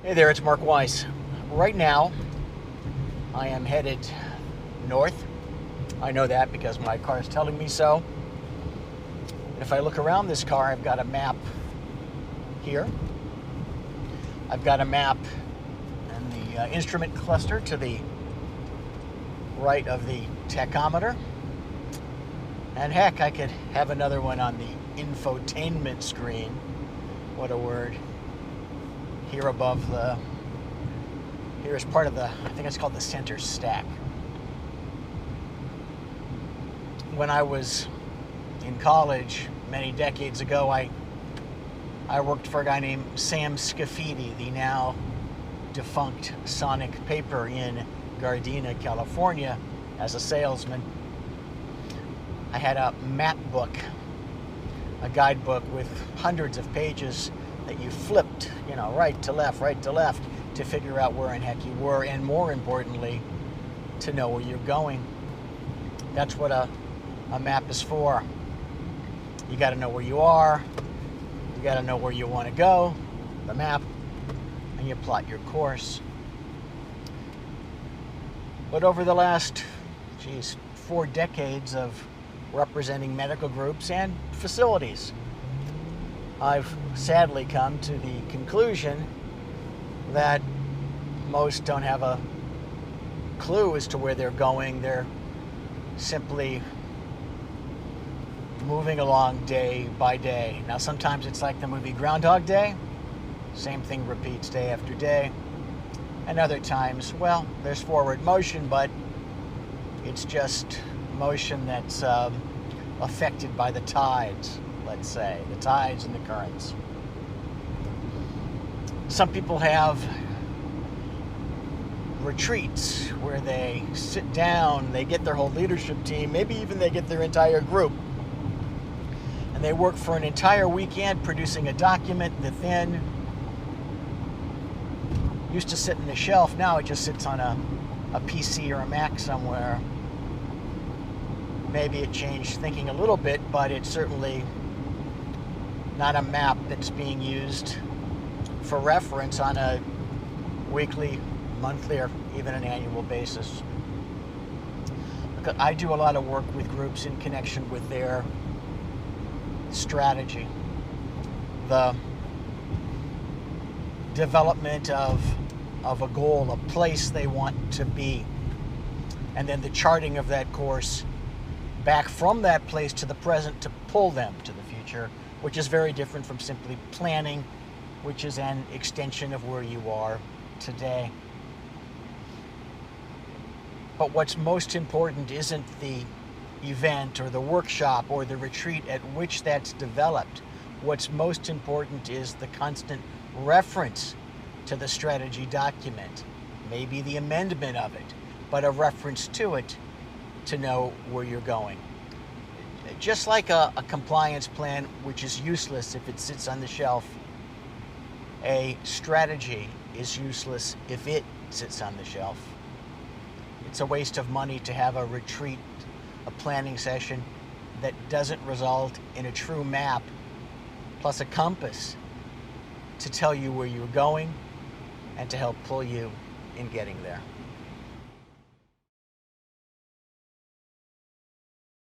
Hey there, it's Mark Weiss. Right now, I am headed north. I know that because my car is telling me so. If I look around this car, I've got a map here. I've got a map and the instrument cluster to the right of the tachometer. And heck, I could have another one on the infotainment screen. What a word. Here above here is part of I think it's called the center stack. When I was in college many decades ago, I worked for a guy named Sam Scafidi, the now defunct Sonic Paper in Gardena, California, as a salesman. I had a map book, a guidebook with hundreds of pages that you flipped, right to left, to figure out where in heck you were, and more importantly, to know where you're going. That's what a map is for. You got to know where you are, you got to know where you want to go, the map, and you plot your course. But over the last, 4 decades of representing medical groups and facilities, I've sadly come to the conclusion that most don't have a clue as to where they're going. They're simply moving along day by day. Now, sometimes it's like the movie Groundhog Day. Same thing repeats day after day. And other times, well, there's forward motion, but it's just motion that's affected by the tides, let's say, the tides and the currents. Some people have retreats where they sit down, they get their whole leadership team, maybe even they get their entire group, and they work for an entire weekend producing a document that then used to sit on the shelf. Now it just sits on a PC or a Mac somewhere. Maybe it changed thinking a little bit, but it's certainly not a map that's being used for reference on a weekly, monthly, or even an annual basis. Because I do a lot of work with groups in connection with their strategy, the development of a goal, a place they want to be, and then the charting of that course back from that place to the present to pull them to the future, which is very different from simply planning, which is an extension of where you are today. But what's most important isn't the event or the workshop or the retreat at which that's developed. What's most important is the constant reference to the strategy document, maybe the amendment of it, but a reference to it to know where you're going. Just like a compliance plan, which is useless if it sits on the shelf, a strategy is useless if it sits on the shelf. It's a waste of money to have a retreat, a planning session that doesn't result in a true map plus a compass to tell you where you're going and to help pull you in getting there.